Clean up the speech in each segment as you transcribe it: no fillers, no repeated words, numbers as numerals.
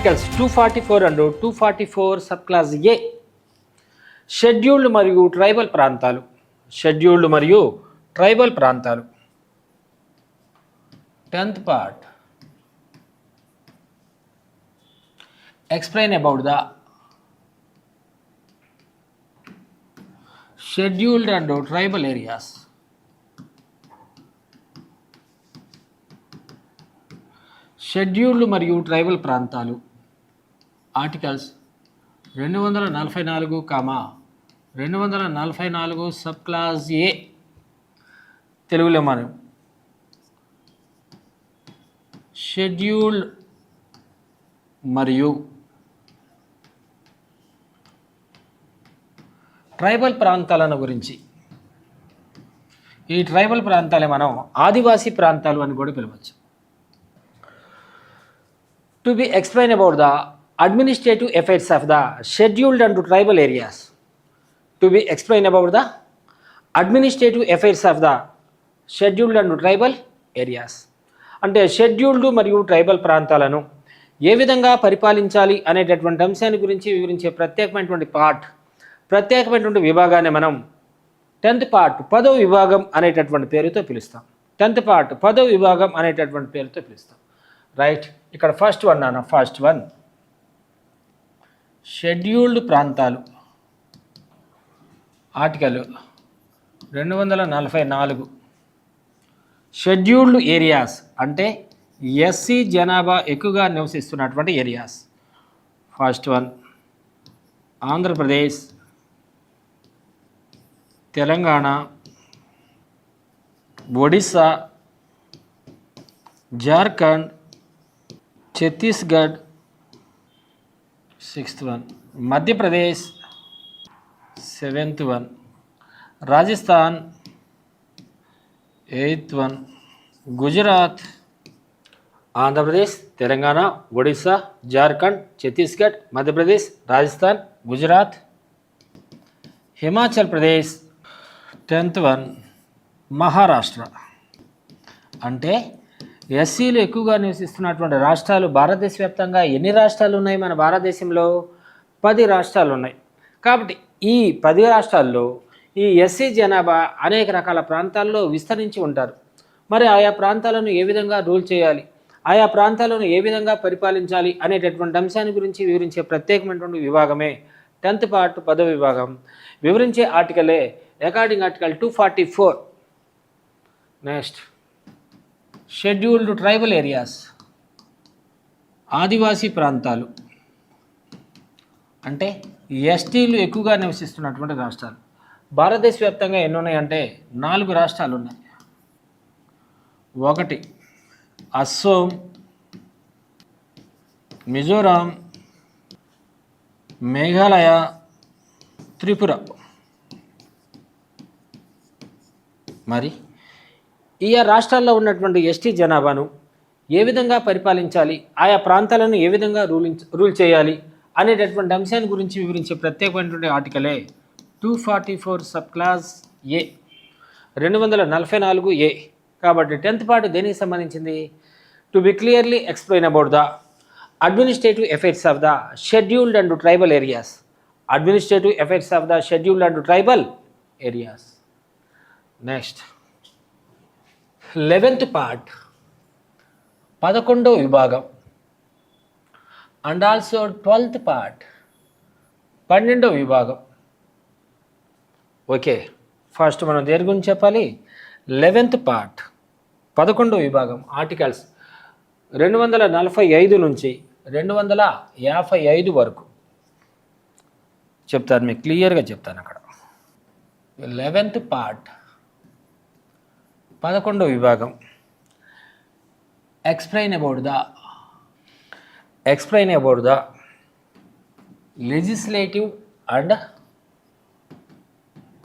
Articles 244 and 244 sub class A scheduled మరియు tribal ప్రాంతాలు. Scheduled మరియు ట్రైబల్ ప్రాంతాలు 10th part. Explain about the scheduled and tribal areas. Scheduled మరియు tribal ప్రాంతాలు articles 244, sub class ఏ. తెలుగులో మనం షెడ్యూల్డ్ మరియు ట్రైబల్ ప్రాంతాలను గురించి. ఈ ట్రైబల్ ప్రాంతాలే మనం ఆదివాసీ ప్రాంతాలు అని కూడా పిలవచ్చు. To be explained about the administrative effects of the scheduled and tribal areas. To be explained about the administrative effects of the scheduled and tribal areas. అంటే షెడ్యూల్డ్ మరియు ట్రైబల్ ప్రాంతాలను ఏ విధంగా పరిపాలించాలి అనేటటువంటి అంశాన్ని గురించి వివరించే ప్రత్యేకమైనటువంటి విభాగాన్ని మనం 10th part 10వ విభాగం అనేటటువంటి పేరుతో పిలుస్తాం. 10th part 10వ విభాగం అనేటటువంటి పేరుతో పిలుస్తాం. రైట్, ఇక్కడ ఫస్ట్ వన్ షెడ్యూల్డ్ ప్రాంతాలు. ఆర్టికల్ 244 షెడ్యూల్డ్ ఏరియాస్ అంటే ఎస్సీ జనాభా ఎక్కువగా నివసిస్తున్నటువంటి areas. First one Andhra Pradesh, Telangana, Odisha, Jharkhand, Chhattisgarh. 6th one Madhya Pradesh. 7th one Rajasthan. 8th one Gujarat. Andhra Pradesh, Telangana, Odisha, Jharkhand, Chhattisgarh, Madhya Pradesh, Rajasthan, Gujarat. Himachal Pradesh. 10th one Maharashtra. అంటే ఎస్సీలు ఎక్కువగా నివసిస్తున్నటువంటి రాష్ట్రాలు భారతదేశ వ్యాప్తంగా ఎన్ని రాష్ట్రాలు ఉన్నాయి? మన భారతదేశంలో 10 రాష్ట్రాలు ఉన్నాయి. కాబట్టి ఈ 10 రాష్ట్రాల్లో ఈ ఎస్సీ జనాభా అనేక రకాల ప్రాంతాల్లో విస్తరించి ఉంటారు. మరి ఆయా ప్రాంతాలను ఏ విధంగా రూల్ చేయాలి, ఆయా ప్రాంతాలను ఏ విధంగా పరిపాలించాలి అనేటటువంటి అంశాన్ని గురించి వివరించే ప్రత్యేకమైనటువంటి విభాగమే 10th part 10వ విభాగం. వివరించే ఆర్టికలే according article 244. Next scheduled tribal areas ఆదివాసీ ప్రాంతాలు అంటే ఎస్టీలు ఎక్కువగా నివసిస్తున్నటువంటి రాష్ట్రాలు. భారతదేశ వ్యాప్తంగా ఎన్ని ఉన్నాయంటే 4 రాష్ట్రాలు ఉన్నాయి. 1 అస్సోం, మిజోరాం, మేఘాలయ, త్రిపుర. మరి ఈ రాష్ట్రాల్లో ఉన్నటువంటి ఎస్టీ జనాభాను ఏ విధంగా పరిపాలించాలి, ఆయా ప్రాంతాలను ఏ విధంగా రూల్ చేయాలి అనేటటువంటి అంశాన్ని గురించి వివరించే ప్రత్యేకమైనటువంటి ఆర్టికలే 244 సబ్ క్లాస్ ఏ. 244 ఏ. కాబట్టి 10th part దేనికి సంబంధించింది? To be clearly explain about the administrative effects of the scheduled and tribal areas. Administrative effects of the scheduled and tribal areas. Next 11th part 11వ విభాగం అండ్ ఆల్సో 12th part 12వ విభాగం. Okay, first మనం దేని గురించి చెప్పాలి? 11th part 11వ విభాగం articles 245 నుంచి 255 వరకు చెప్తాను, మీకు క్లియర్గా చెప్తాను. అక్కడ 11th part 11వ విభాగం explain about the legislative and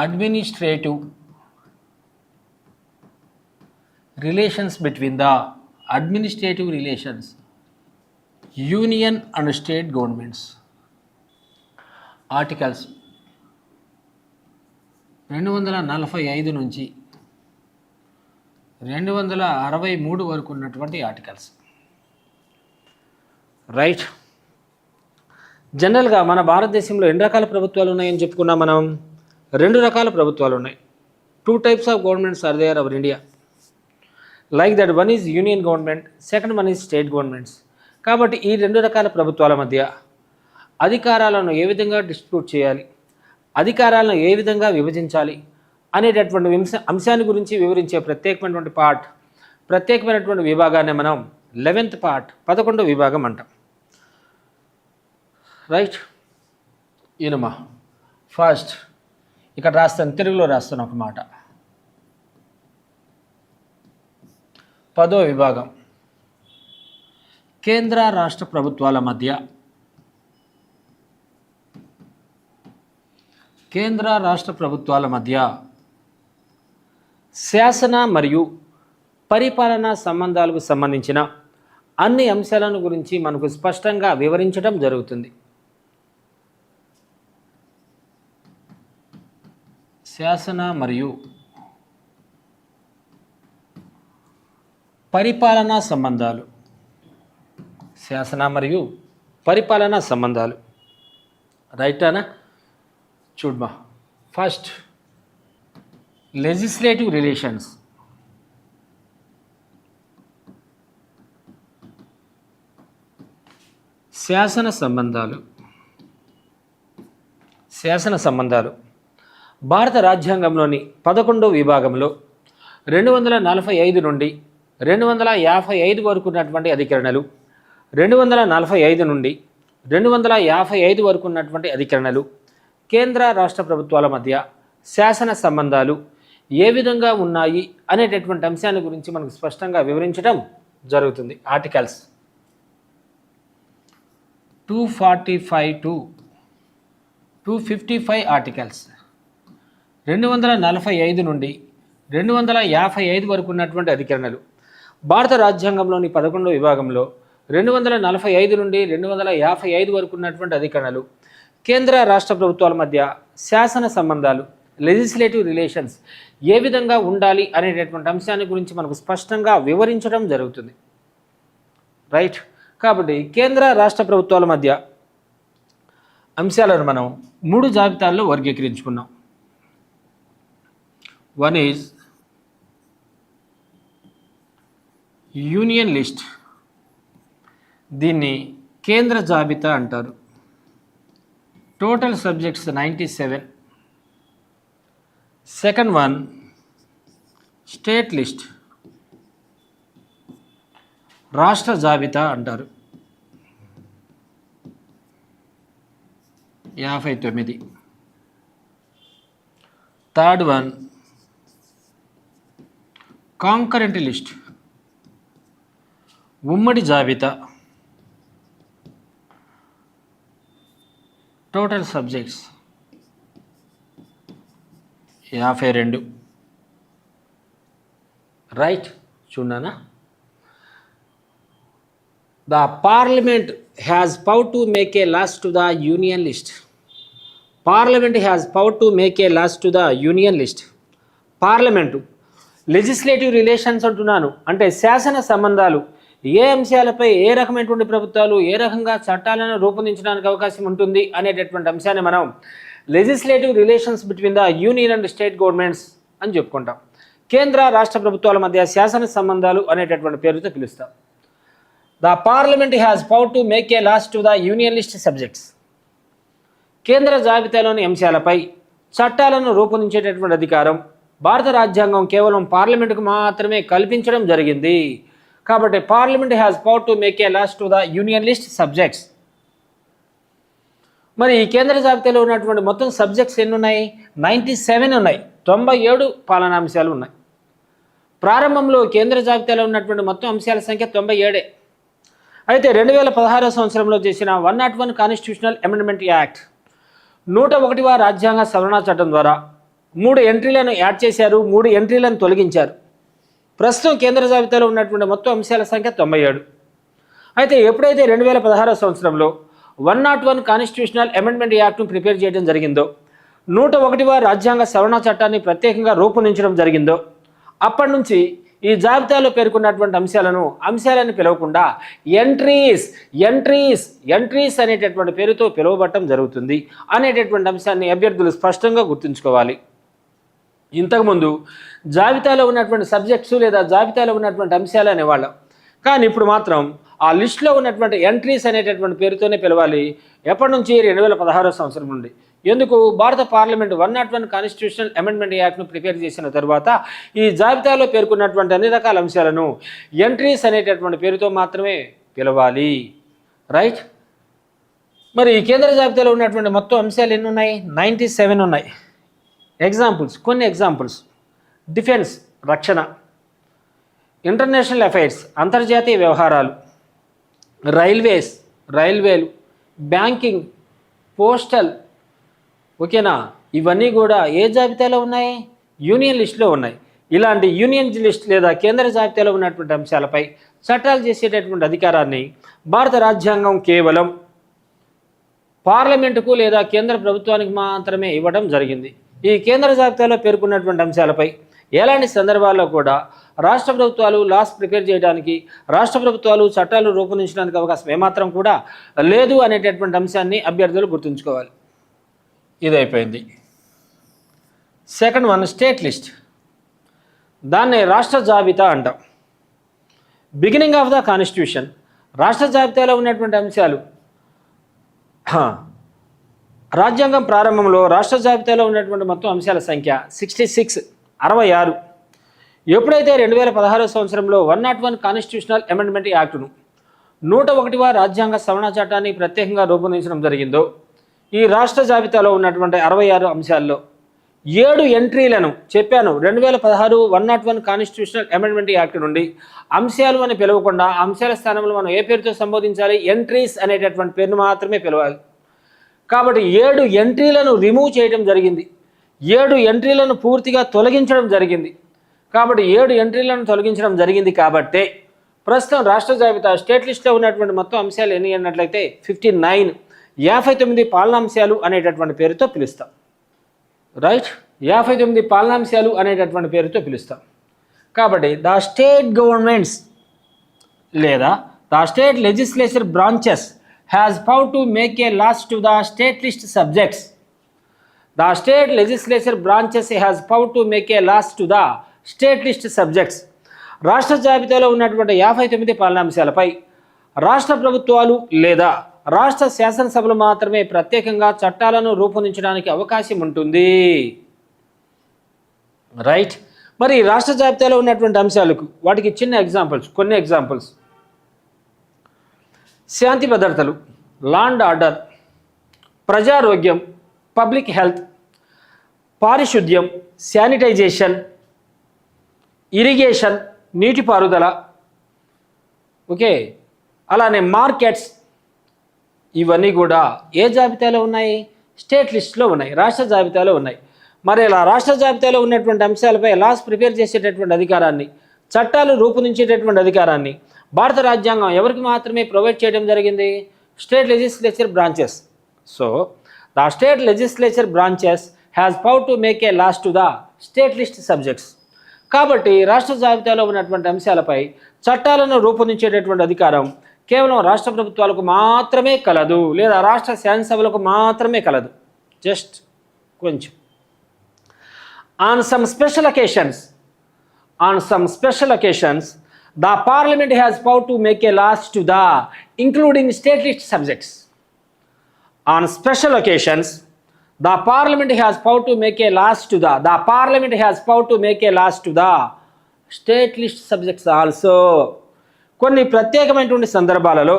administrative relations between the administrative relations union and state governments. Articles 245 నుంచి 263 వరకు ఉన్నటువంటి ఆర్టికల్స్. రైట్, జనరల్గా మన భారతదేశంలో ఎన్ని రకాల ప్రభుత్వాలు ఉన్నాయని చెప్పుకున్నాం మనం? 2 రకాల ప్రభుత్వాలు ఉన్నాయి. 2 types of governments are there over India. Like that, one is union government, second one is state governments. కాబట్టి ఈ 2 రకాల ప్రభుత్వాల మధ్య అధికారాలను ఏ విధంగా డిస్ట్రిబ్యూట్ చేయాలి, అధికారాలను ఏ విధంగా విభజించాలి అనేటటువంటి అంశాన్ని గురించి వివరించే ప్రత్యేకమైనటువంటి విభాగాన్ని మనం 11th పార్ట్ 11వ విభాగం అంటాం. రైట్. ఈయనమా ఫస్ట్ ఇక్కడ రాస్తాను, తెలుగులో రాస్తాను ఒక మాట. 10వ విభాగం కేంద్ర రాష్ట్ర ప్రభుత్వాల మధ్య శాసన మరియు పరిపాలనా సంబంధాలకు సంబంధించిన అన్ని అంశాలను గురించి మనకు స్పష్టంగా వివరించడం జరుగుతుంది. శాసన మరియు పరిపాలనా సంబంధాలు రైటానా? చూడమా. First legislative relations. శాసన సంబంధాలు భారత రాజ్యాంగంలోని 11వ విభాగంలో 245 నుండి 255 వరకు ఉన్నటువంటి అధికరణలు, 245 నుండి 255 వరకు ఉన్నటువంటి అధికరణలు కేంద్ర రాష్ట్ర ప్రభుత్వాల మధ్య శాసన సంబంధాలు ఏ విధంగా ఉన్నాయి అనేటటువంటి అంశాన్ని గురించి మనకు స్పష్టంగా వివరించడం జరుగుతుంది. ఆర్టికల్స్ 245 to 255 ఆర్టికల్స్ 245 నుండి 255 వరకు ఉన్నటువంటి అధికరణలు భారత రాజ్యాంగంలోని 11వ విభాగంలో 245 నుండి 255 వరకు ఉన్నటువంటి అధికరణలు కేంద్ర రాష్ట్ర ప్రభుత్వాల మధ్య శాసన సంబంధాలు లెజిస్లేటివ్ రిలేషన్స్ ఏ విధంగా ఉండాలి అనేటటువంటి అంశాన్ని గురించి మనకు స్పష్టంగా వివరించడం జరుగుతుంది. రైట్. కాబట్టి కేంద్ర రాష్ట్ర ప్రభుత్వాల మధ్య అంశాలను మనం 3 జాబితాల్లో వర్గీకరించుకున్నాం. వన్ ఈజ్ యూనియన్ లిస్ట్, దీన్ని కేంద్ర జాబితా అంటారు. Total subjects 97. Second one state list, రాష్ట్ర జాబితా అంటారు. 59. థర్డ్ వన్ కాంకరెంట్ లిస్ట్, ఉమ్మడి జాబితా. Total subjects 52. రైట్. చూడనా. The Parliament has power to make a laws to the Union list. Parliament has power to make a laws to the Union list. Parliament legislative relations అంటున్నాను, అంటే శాసన సంబంధాలు ఏ అంశాలపై ఏ రకమైనటువంటి ప్రభుత్వాలు ఏ రకంగా చట్టాలను రూపొందించడానికి అవకాశం ఉంటుంది అనేటటువంటి అంశాన్ని మనం legislative relations between the union and state governments అని చెప్పుకుంటాం. కేంద్ర రాష్ట్ర ప్రభుత్వాల మధ్య శాసన సంబంధాలు అనేటటువంటి పేరుతో పిలుస్తాం. The Parliament has power to make a laws to the Union list subjects. కేంద్ర జాబితాలోని అంశాలపై చట్టాలను రూపొందించేటటువంటి అధికారం భారత రాజ్యాంగం కేవలం పార్లమెంటుకు మాత్రమే కల్పించడం జరిగింది. కాబట్టి parliament has power to make a laws to the union list subjects. మరి ఈ కేంద్ర జాబితాలో ఉన్నటువంటి మొత్తం సబ్జెక్ట్స్ ఎన్ని ఉన్నాయి? 97 ఉన్నాయి. 97 పాలనాంశాలు ఉన్నాయి. ప్రారంభంలో కేంద్ర జాబితాలో ఉన్నటువంటి మొత్తం అంశాల సంఖ్య 97. అయితే 2016 సంవత్సరంలో చేసిన 101 కాన్స్టిట్యూషనల్ అమెండ్మెంట్ యాక్ట్ 101వ రాజ్యాంగ సవరణ చట్టం ద్వారా 3 ఎంట్రీలను యాడ్ చేశారు, 3 ఎంట్రీలను తొలగించారు. ప్రస్తుతం కేంద్ర జాబితాలో ఉన్నటువంటి మొత్తం అంశాల సంఖ్య 97. అయితే ఎప్పుడైతే 2016 సంవత్సరంలో 101 కాన్స్టిట్యూషనల్ అమెండ్మెంట్ యాక్ట్ను ప్రిపేర్ చేయడం జరిగిందో, 101వ రాజ్యాంగ సవరణ చట్టాన్ని ప్రత్యేకంగా రూపొందించడం జరిగిందో, అప్పటి నుంచి ఈ జాబితాలో పేర్కొన్నటువంటి అంశాలను పిలవకుండా ఎంట్రీస్ అనేటటువంటి పేరుతో పిలువబడటం జరుగుతుంది అనేటటువంటి అంశాన్ని అభ్యర్థులు స్పష్టంగా గుర్తుంచుకోవాలి. ఇంతకుముందు జాబితాలో ఉన్నటువంటి సబ్జెక్ట్స్ లేదా జాబితాలో ఉన్నటువంటి అంశాలు అనేవాళ్ళం, కానీ ఇప్పుడు మాత్రం ఆ లిస్టులో ఉన్నటువంటి ఎంట్రీస్ అనేటటువంటి పేరుతోనే పిలవాలి. ఎప్పటి నుంచి? 2016 సంవత్సరం నుండి. ఎందుకు? భారత పార్లమెంట్ 101 కాన్స్టిట్యూషనల్ అమెండ్మెంట్ యాక్ట్ను ప్రిపేర్ చేసిన తర్వాత ఈ జాబితాలో పేర్కొన్నటువంటి అన్ని రకాల అంశాలను ఎంట్రీస్ అనేటటువంటి పేరుతో మాత్రమే పిలవాలి. రైట్. మరి ఈ కేంద్ర జాబితాలో ఉన్నటువంటి మొత్తం అంశాలు ఎన్ని ఉన్నాయి? 97 ఉన్నాయి. కొన్ని ఎగ్జాంపుల్స్: డిఫెన్స్ రక్షణ, ఇంటర్నేషనల్ అఫైర్స్ అంతర్జాతీయ వ్యవహారాలు, రైల్వేలు, బ్యాంకింగ్, పోస్టల్. ఓకేనా? ఇవన్నీ కూడా ఏ జాబితాలో ఉన్నాయి? యూనియన్ లిస్టులో ఉన్నాయి. ఇలాంటి యూనియన్ లిస్ట్ లేదా కేంద్ర జాబితాలో ఉన్నటువంటి అంశాలపై చట్టాలు చేసేటటువంటి అధికారాన్ని భారత రాజ్యాంగం కేవలం పార్లమెంటుకు లేదా కేంద్ర ప్రభుత్వానికి మాత్రమే ఇవ్వడం జరిగింది. ఈ కేంద్ర జాబితాలో పేర్కొన్నటువంటి అంశాలపై ఎలాంటి సందర్భాల్లో కూడా రాష్ట్ర ప్రభుత్వాలు లాస్ ప్రిపేర్ చేయడానికి, రాష్ట్ర ప్రభుత్వాలు చట్టాలు రూపొందించడానికి అవకాశం ఏమాత్రం కూడా లేదు అనేటటువంటి అంశాన్ని అభ్యర్థులు గుర్తుంచుకోవాలి. ఇది అయిపోయింది. Second one, state list. దాన్ని రాష్ట్ర జాబితా అంటాం. బిగినింగ్ ఆఫ్ ద కాన్స్టిట్యూషన్, రాష్ట్ర జాబితాలో ఉన్నటువంటి అంశాలు. రాజ్యాంగం ప్రారంభంలో రాష్ట్ర జాబితాలో ఉన్నటువంటి మొత్తం అంశాల సంఖ్య 66. ఎప్పుడైతే 2016 సంవత్సరంలో 101 కాన్స్టిట్యూషనల్ అమెండ్మెంట్ యాక్టును 101వ రాజ్యాంగ సవరణ చట్టాన్ని ప్రత్యేకంగా రూపొందించడం జరిగిందో, ఈ రాష్ట్ర జాబితాలో ఉన్నటువంటి 66 అంశాల్లో 7 ఎంట్రీలను చెప్పాను. 2016 101 కాన్స్టిట్యూషనల్ అమెండ్మెంట్ యాక్ట్ నుండి అంశాలు అని పిలవకుండా అంశాల స్థానంలో మనం ఏ పేరుతో సంబోధించాలి? ఎంట్రీస్ అనేటటువంటి పేరును మాత్రమే పిలవాలి. కాబట్టి 7 ఎంట్రీలను రిమూవ్ చేయడం జరిగింది. 7 ఎంట్రీలను పూర్తిగా తొలగించడం జరిగింది. కాబట్టి 7 ఎంట్రీలను తొలగించడం జరిగింది కాబట్టే ప్రస్తుతం రాష్ట్ర జాబితా స్టేట్ లిస్ట్లో ఉన్నటువంటి మొత్తం అంశాలు ఎన్ని అన్నట్లయితే 59, 59 పాలనాంశాలు అనేటటువంటి పేరుతో పిలుస్తాం. రైట్. 59 పాలనాంశాలు అనేటటువంటి పేరుతో పిలుస్తాం. కాబట్టి ద స్టేట్ గవర్నమెంట్స్ లేదా the state legislature branches has power to make a laws to the state list subjects. The state legislature branches has power to make a laws to the state list subjects. రాష్ట్ర జాబితాలో ఉన్నటువంటి 59 పాలనాంశాలపై రాష్ట్ర ప్రభుత్వాలు లేదా రాష్ట్ర శాసనసభలు మాత్రమే ప్రత్యేకంగా చట్టాలను రూపొందించడానికి అవకాశం ఉంటుంది. రైట్. మరి రాష్ట్ర జాబితాలో ఉన్నటువంటి అంశాలకు వాటికి కొన్ని ఎగ్జాంపుల్స్: శాంతి భద్రతలు, లా అండ్ ఆర్డర్, ప్రజారోగ్యం, పబ్లిక్ హెల్త్, పారిశుద్ధ్యం, శానిటైజేషన్, ఇరిగేషన్, నీటిపారుదల. ఓకే. అలానే మార్కెట్స్. ఇవన్నీ కూడా ఏ జాబితాలో ఉన్నాయి? స్టేట్ లిస్ట్లో ఉన్నాయి, రాష్ట్ర జాబితాలో ఉన్నాయి. మరి ఇలా రాష్ట్ర జాబితాలో ఉన్నటువంటి అంశాలపై లాస్ ప్రిపేర్ చేసేటటువంటి అధికారాన్ని, చట్టాలు రూపొందించేటటువంటి అధికారాన్ని భారత రాజ్యాంగం ఎవరికి మాత్రమే ప్రొవైడ్ చేయడం జరిగింది? State legislature branches. So the state legislature branches has power to make a laws to the state list subjects. కాబట్టి రాష్ట్ర జాబితాలో ఉన్నటువంటి అంశాలపై చట్టాలను రూపొందించేటటువంటి అధికారం కేవలం రాష్ట్ర ప్రభుత్వాలకు మాత్రమే కలదు, లేదా రాష్ట్ర శాసనసభలకు మాత్రమే కలదు. జస్ట్ కొంచెం. On some special occasions, the Parliament has power to make a laws to the including state list subjects. On special occasions, the Parliament has power to make a laws to the state list subjects also. కొన్ని ప్రత్యేకమైనటువంటి సందర్భాలలో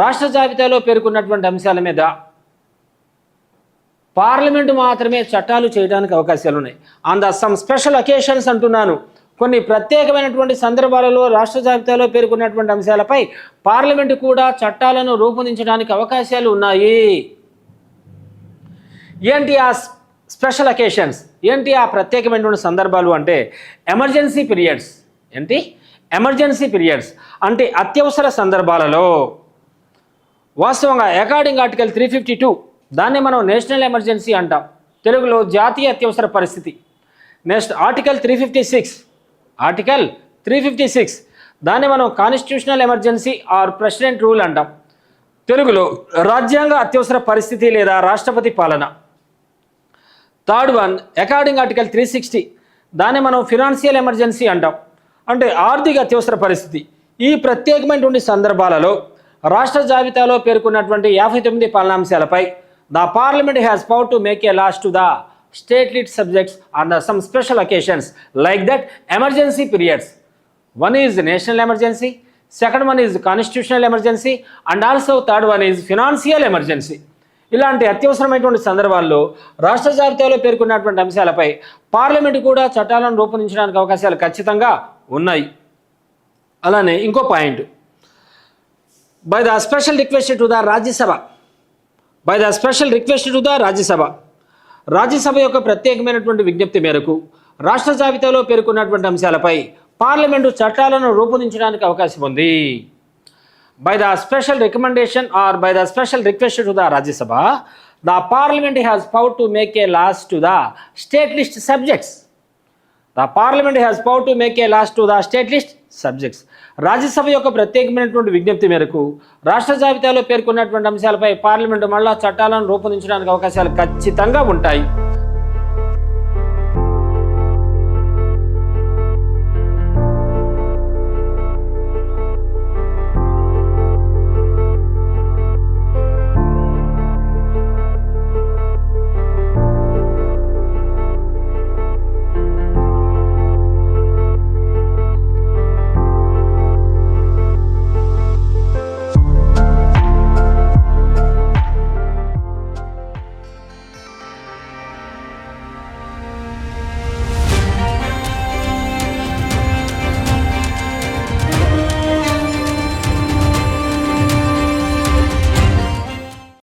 రాష్ట్ర జాబితాలో పేర్కొన్నటువంటి అంశాల మీద parliament మాత్రమే చట్టాలు చేయడానికి అవకాశాలు ఉన్నాయి. On the some special occasions అంటున్నాను. కొన్ని ప్రత్యేకమైనటువంటి సందర్భాలలో రాష్ట్ర జాబితాలో పేర్కొన్నటువంటి అంశాలపై పార్లమెంటు కూడా చట్టాలను రూపొందించడానికి అవకాశాలు ఉన్నాయి. ఏంటి ఆ స్పెషల్ అకేషన్స్? ఏంటి ఆ ప్రత్యేకమైనటువంటి సందర్భాలు అంటే ఎమర్జెన్సీ పీరియడ్స్. ఏంటి? ఎమర్జెన్సీ పీరియడ్స్ అంటే అత్యవసర సందర్భాలలో. వాస్తవంగా అకార్డింగ్ ఆర్టికల్ 352 దాన్ని మనం నేషనల్ ఎమర్జెన్సీ అంటాం, తెలుగులో జాతీయ అత్యవసర పరిస్థితి. Next article 356 article 356. దాన్ని మనం constitutional emergency or president rule అంటాం. తెలుగులో రాజ్యాంగ అత్యవసర పరిస్థితి లేదా రాష్ట్రపతి పాలన. Third one according article 360. దాన్ని మనం ఫినాన్షియల్ ఎమర్జెన్సీ అంటాం, అంటే ఆర్థిక అత్యవసర పరిస్థితి. ఈ ప్రత్యేకమైనటువంటి సందర్భాలలో రాష్ట్ర జాబితాలో పేర్కొన్నటువంటి 59 పాలనాంశాలపై the parliament has power to make a laws to the state list subjects on the some special occasions like that emergency periods. One is national emergency, second one is constitutional emergency and also third one is financial emergency. ఇలాంటి అత్యవసరమైనటువంటి సందర్భాల్లో రాష్ట్ర జాబితాలో పేర్కొన్నటువంటి అంశాలపై parliament కూడా చట్టాలను రూపొందించడానికి అవకాశాలు ఖచ్చితంగా ఉన్నాయి. అలానే ఇంకో point, by the special request to the Rajya Sabha. By the special request to the Rajya Sabha. Rajya Sabha యొక్క ప్రత్యేకమైనటువంటి విజ్ఞప్తి మేరకు రాష్ట్ర జాబితాలో పేర్కొన్నటువంటి అంశాలపై పార్లమెంటు చట్టాలను రూపొందించడానికి అవకాశం ఉంది. By the special recommendation or by the special request to the Rajya Sabha, the Parliament has power to make a laws to the state list subjects. The Parliament has power to make a laws to the state list subjects. Rajya Sabha యొక్క ప్రత్యేకమైనటువంటి విజ్ఞప్తి మేరకు రాష్ట్ర జాబితాలో పేర్కొన్నటువంటి అంశాలపై parliament మళ్ళా చట్టాలను రూపొందించడానికి అవకాశాలు ఖచ్చితంగా ఉంటాయి.